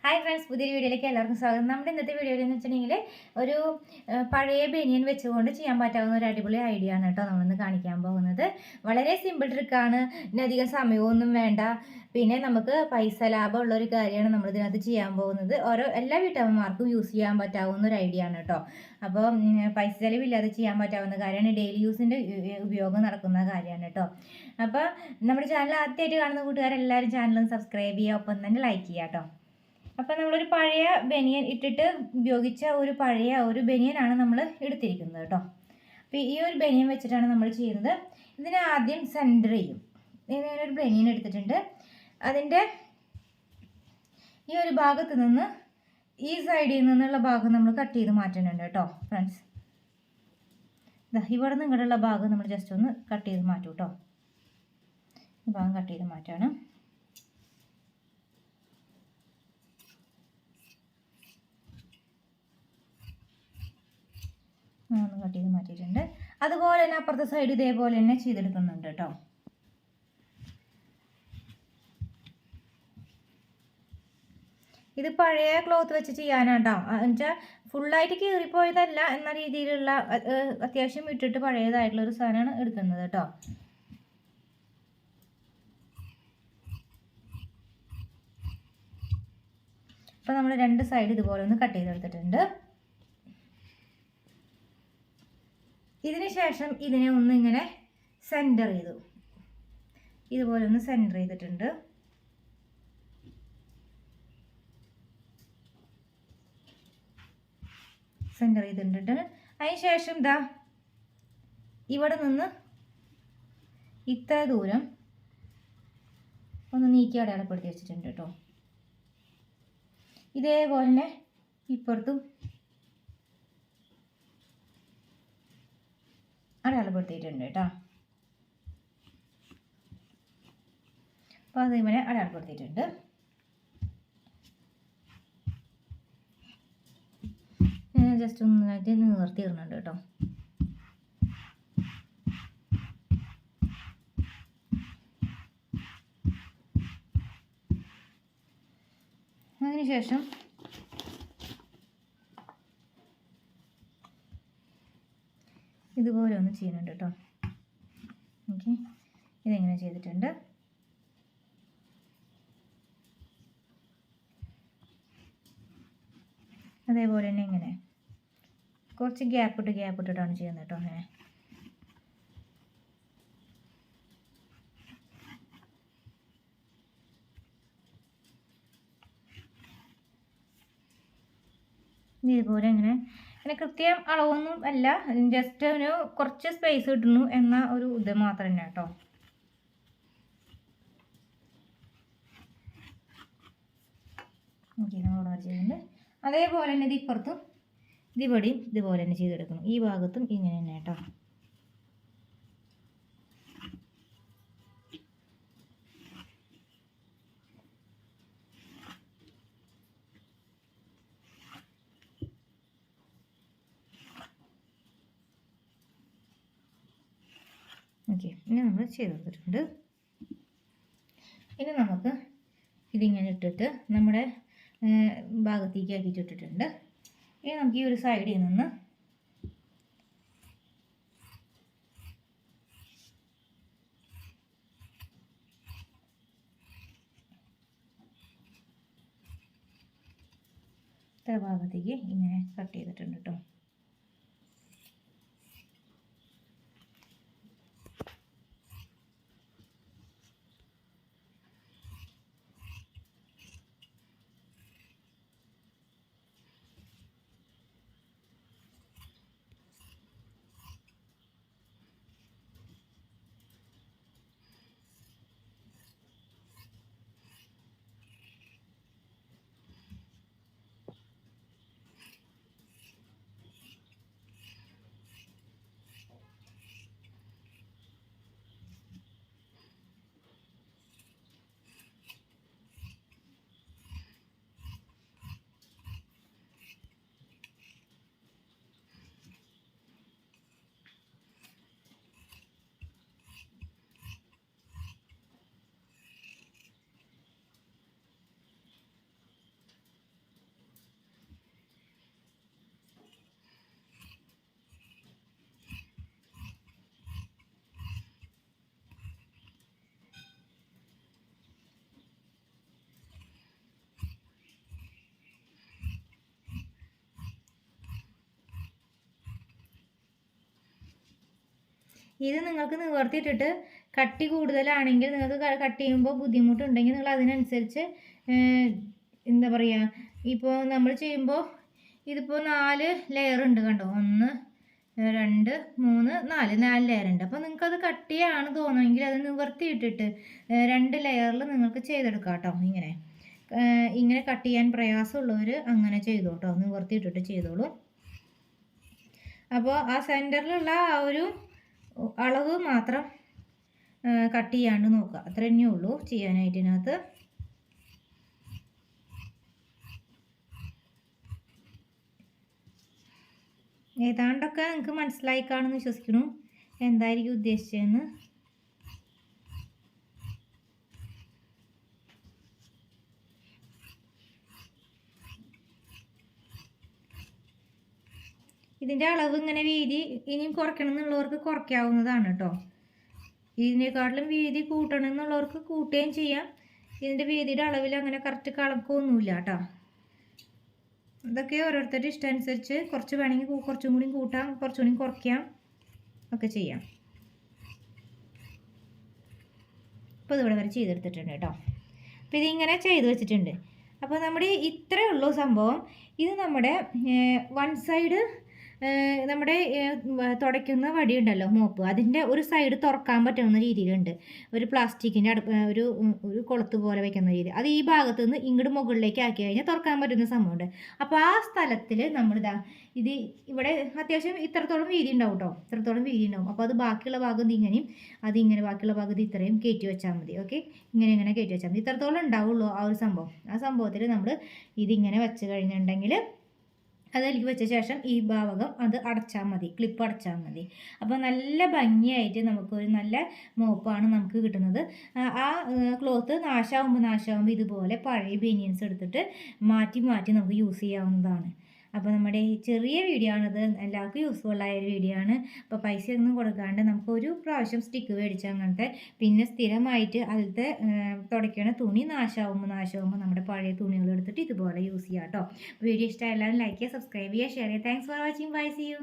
Hi friends, പുതിയൊരു വീഡിയോയിലേക്ക് എല്ലാവർക്കും സ്വാഗതം. നമ്മുടെ ഇന്നത്തെ വീഡിയോയിൽ എന്ന് വെച്ചിട്ടുണ്ടെങ്കിൽ ഒരു പഴയ ബനിയൻ വെച്ചുകൊണ്ട് ചെയ്യാൻ പറ്റാവുന്ന ഒരു അടിപൊളി ഐഡിയ ആണ് കേട്ടോ നമ്മളിന്ന് കാണിക്കാൻ പോകുന്നത്. വളരെ സിമ്പിൾ ട്രിക്കാണ്, ഇതിനധികം സമയമൊന്നും വേണ്ട. പിന്നെ നമുക്ക് പൈസ ലാഭമുള്ള ഒരു കാര്യമാണ് നമ്മൾ ഇതിനകത്ത് ചെയ്യാൻ പോകുന്നത്. എല്ലാ വീട്ടമ്മമാർക്കും യൂസ് ചെയ്യാൻ പറ്റാവുന്ന ഒരു ഐഡിയ ആണ് കേട്ടോ. അപ്പോൾ പൈസ ചിലവില്ലാതെ ചെയ്യാൻ പറ്റാവുന്ന കാര്യമാണ്, ഡെയിലി യൂസിൻ്റെ ഉപയോഗം നടക്കുന്ന കാര്യമാണ് കേട്ടോ. അപ്പോൾ നമ്മുടെ ചാനൽ ആദ്യമായിട്ട് കാണുന്ന കൂട്ടുകാരെല്ലാവരും ചാനലും സബ്സ്ക്രൈബ് ചെയ്യുക, ഒപ്പം തന്നെ ലൈക്ക് ചെയ്യുക കേട്ടോ. അപ്പോൾ നമ്മളൊരു പഴയ ബനിയൻ ഇട്ടിട്ട് ഉപയോഗിച്ച പഴയ ഒരു ബനിയനാണ് നമ്മൾ എടുത്തിരിക്കുന്നത് കേട്ടോ. അപ്പോൾ ഈ ഒരു ബനിയൻ വെച്ചിട്ടാണ് നമ്മൾ ചെയ്യുന്നത്. ഇതിനെ ആദ്യം സെൻറ്റർ ചെയ്യും. ഞാനൊരു ബനിയൻ എടുത്തിട്ടുണ്ട്. അതിൻ്റെ ഈ ഒരു ഭാഗത്ത് നിന്ന് ഈ സൈഡിൽ നിന്നുള്ള ഭാഗം നമ്മൾ കട്ട് ചെയ്ത് മാറ്റുന്നുണ്ട് കേട്ടോ ഫ്രണ്ട്സ്. ഇവിടെ നിന്ന് ഇങ്ങോട്ടുള്ള ഭാഗം നമ്മൾ ജസ്റ്റ് ഒന്ന് കട്ട് ചെയ്ത് മാറ്റും കേട്ടോ. ഈ ഭാഗം കട്ട് ചെയ്ത് മാറ്റാണ്. ഒന്ന് കട്ട് ചെയ്ത് മാറ്റിയിട്ടുണ്ട്. അതുപോലെ തന്നെ അപ്പുറത്തെ സൈഡ് ഇതേപോലെ തന്നെ ചെയ്തെടുക്കുന്നുണ്ട് കേട്ടോ. ഇത് പഴയ ക്ലോത്ത് വെച്ച് ചെയ്യാനാട്ടോ. എന്നുവെച്ചാൽ ഫുള്ളായിട്ട് കീറിപ്പോയതല്ല എന്ന രീതിയിലുള്ള അത്യാവശ്യം ഇട്ടിട്ട് പഴയതായിട്ടുള്ള ഒരു സാധനമാണ് എടുക്കുന്നത് കേട്ടോ. അപ്പോൾ നമ്മൾ രണ്ട് സൈഡ് ഇതുപോലെ ഒന്ന് കട്ട് ചെയ്തെടുത്തിട്ടുണ്ട്. ഇതിന് ശേഷം ഇതിനെ ഒന്ന് ഇങ്ങനെ സെൻറ്റർ ചെയ്തു, ഇതുപോലെ ഒന്ന് സെൻറ്റർ ചെയ്തിട്ടുണ്ട്. സെൻറ്റർ ചെയ്തിട്ടുണ്ട്. അതിന് ശേഷം ഇതാ ഇവിടെ നിന്ന് ഇത്ര ദൂരം ഒന്ന് നീക്കി അടയാളപ്പെടുത്തി വെച്ചിട്ടുണ്ട് കേട്ടോ. ഇതേപോലെ തന്നെ ഇപ്പുറത്തും അടയാളപ്പെടുത്തിയിട്ടുണ്ട് കേട്ടോ. അപ്പോൾ അതിങ്ങനെ അടയാളപ്പെടുത്തിയിട്ടുണ്ട്. ജസ്റ്റ് ഒന്നായിട്ട് നിവർത്തി ഇടുന്നുണ്ട് കേട്ടോ. അതിനുശേഷം ഇതുപോലെ ഒന്ന് ചെയ്യുന്നുണ്ട് കേട്ടോ. ഓക്കെ, ഇതെങ്ങനെ ചെയ്തിട്ടുണ്ട്. അതേപോലെ തന്നെ ഇങ്ങനെ കുറച്ച് ഗ്യാപ്പ് ഇട്ടിട്ടാണ് ചെയ്യുന്നത് കേട്ടോ. അങ്ങനെ ഇതുപോലെ ഇങ്ങനെ കൃത്യം അളവൊന്നും അല്ല, ജസ്റ്റ് ഒരു കുറച്ച് സ്പേസ് കിട്ടുന്നു എന്ന ഒരു ഇത് മാത്രം തന്നെ കേട്ടോ. ഓക്കെ, നമ്മൾ ചെയ്യുന്നുണ്ട്. അതേപോലെ തന്നെ ഇത് ഇപ്പുറത്തും ഇതിവിടെയും ഇതുപോലെ തന്നെ ചെയ്തെടുക്കണം. ഈ ഭാഗത്തും ഇങ്ങനെ തന്നെ കേട്ടോ. ഓക്കെ, ഇനി നമ്മൾ ചെയ്തെടുത്തിട്ടുണ്ട്. ഇനി നമുക്ക് ഇതിങ്ങനെ ഇട്ടിട്ട് നമ്മുടെ ഭാഗത്തേക്ക് ആക്കിയിട്ട് ഇട്ടിട്ടുണ്ട്. ഇനി നമുക്ക് ഈ ഒരു സൈഡിൽ നിന്ന് ഇത്ര ഭാഗത്തേക്ക് ഇങ്ങനെ കട്ട് ചെയ്തിട്ടുണ്ട് കേട്ടോ. ഇത് നിങ്ങൾക്ക് നിവർത്തിയിട്ടിട്ട് കട്ടി കൂടുതലാണെങ്കിൽ നിങ്ങൾക്ക് കട്ട് ചെയ്യുമ്പോൾ ബുദ്ധിമുട്ടുണ്ടെങ്കിൽ നിങ്ങൾ അതിനനുസരിച്ച് എന്താ പറയുക, ഇപ്പോൾ നമ്മൾ ചെയ്യുമ്പോൾ ഇതിപ്പോൾ 4 ലെയർ ഉണ്ട് കണ്ടോ, 1 2 3 4 ലെയർ ഉണ്ട്. അപ്പോൾ നിങ്ങൾക്കത് കട്ടിയാണ് തോന്നുമെങ്കിൽ അത് നിവർത്തിയിട്ടിട്ട് 2 ലെയറിൽ നിങ്ങൾക്ക് ചെയ്തെടുക്കാം കേട്ടോ. ഇങ്ങനെ കട്ട് ചെയ്യാൻ പ്രയാസമുള്ളവർ അങ്ങനെ ചെയ്തു കേട്ടോ, നിവർത്തിയിട്ടിട്ട് ചെയ്തോളൂ. അപ്പോൾ ആ സെൻറ്ററിലുള്ള ആ ഒരു അളവ് മാത്രം കട്ട് ചെയ്യാണ്ട് നോക്കുക, അത്ര തന്നെ ഉള്ളൂ ചെയ്യാനായിട്ട്. ഇതിനകത്ത് ഏതാണ്ടൊക്കെ നിങ്ങൾക്ക് മനസ്സിലായി കാണുമെന്ന് വിശ്വസിക്കുന്നു എന്തായിരിക്കും ഉദ്ദേശിച്ചതെന്ന്. ഇതിൻ്റെ അളവ് ഇങ്ങനെ വീതി ഇനിയും കുറയ്ക്കണം എന്നുള്ളവർക്ക് കുറയ്ക്കാവുന്നതാണ് കേട്ടോ. ഇതിനേക്കാട്ടിലും വീതി കൂട്ടണം എന്നുള്ളവർക്ക് കൂട്ടുകയും ചെയ്യാം. ഇതിൻ്റെ വീതിയുടെ അളവിൽ അങ്ങനെ കറക്റ്റ് കണക്കൊന്നുമില്ല കേട്ടോ. ഇതൊക്കെ ഓരോരുത്തരുടെ ഇഷ്ടം അനുസരിച്ച് കുറച്ച് വേണമെങ്കിൽ കുറച്ചും കൂടി കൂട്ടാം, കുറച്ചും കൂടി കുറയ്ക്കാം ഒക്കെ ചെയ്യാം. അപ്പോൾ ഇതിവിടെ വരെ ചെയ്തെടുത്തിട്ടുണ്ട് കേട്ടോ. അപ്പോൾ ഇതിങ്ങനെ ചെയ്ത് വെച്ചിട്ടുണ്ട്. അപ്പോൾ നമ്മുടെ ഇത്രയേ ഉള്ളൂ സംഭവം. ഇത് നമ്മുടെ വൺ സൈഡ് നമ്മുടെ തുടയ്ക്കുന്ന വടി ഉണ്ടല്ലോ, മോപ്പ്, അതിൻ്റെ ഒരു സൈഡ് തുറക്കാൻ പറ്റുന്ന രീതിയിലുണ്ട്. ഒരു പ്ലാസ്റ്റിക്കിൻ്റെ ഒരു കൊളുത്ത് പോലെ വെക്കുന്ന രീതി. അത് ഈ ഭാഗത്ത് നിന്ന് ഇങ്ങോട്ട് മുകളിലേക്ക് ആക്കി കഴിഞ്ഞാൽ തുറക്കാൻ പറ്റുന്ന സംഭവമുണ്ട്. അപ്പോൾ ആ സ്ഥലത്തിൽ ഇത് ഇവിടെ അത്യാവശ്യം ഇത്രത്തോളം വീതി ഉണ്ടാവും കേട്ടോ, ഇത്രത്തോളം വീതി ഉണ്ടാവും. അപ്പോൾ അത് ബാക്കിയുള്ള ഭാഗം ഇങ്ങനെയും അതിങ്ങനെ ബാക്കിയുള്ള ഭാഗത്ത് ഇത്രയും കയറ്റി വെച്ചാൽ മതി. ഓക്കെ, ഇങ്ങനെ കയറ്റി വെച്ചാൽ മതി. ഇത്രത്തോളം ഉണ്ടാവുള്ളൂ ആ ഒരു സംഭവം. ആ സംഭവത്തിൽ നമ്മൾ ഇതിങ്ങനെ വെച്ച് കഴിഞ്ഞിട്ടുണ്ടെങ്കിൽ അതിലേക്ക് വെച്ച ശേഷം ഈ ഭാഗം അത് അടച്ചാൽ മതി, ക്ലിപ്പ് അടച്ചാൽ മതി. അപ്പോൾ നല്ല ഭംഗിയായിട്ട് നമുക്കൊരു നല്ല മോപ്പാണ് നമുക്ക് കിട്ടുന്നത്. ആ ക്ലോത്ത് നാശമാകുമ്പോൾ ഇതുപോലെ പഴയ ബനിയൻസ് എടുത്തിട്ട് മാറ്റി നമുക്ക് യൂസ് ചെയ്യാവുന്നതാണ്. അപ്പോൾ നമ്മുടെ ഈ ചെറിയ വീഡിയോ ആണിത്, എല്ലാവർക്കും യൂസ്ഫുള്ളായ ഒരു വീഡിയോ ആണ്. അപ്പോൾ പൈസ ഒന്നും കൊടുക്കാണ്ട് നമുക്ക് ഒരു പ്രാവശ്യം സ്റ്റിക്ക് മേടിച്ചാൽ അങ്ങനത്തെ, പിന്നെ സ്ഥിരമായിട്ട് അതിലത്തെ തുടയ്ക്കണ തുണി നാശമാകുമ്പോൾ നമ്മുടെ പഴയ തുണികൾ എടുത്തിട്ട് ഇതുപോലെ യൂസ് ചെയ്യാം കേട്ടോ. വീഡിയോ ഇഷ്ടമായി എല്ലാവരും ലൈക്ക് ചെയ്യുക, സബ്സ്ക്രൈബ് ചെയ്യുക, ഷെയർ ചെയ്യുക. Thanks for watching. Bye, see U.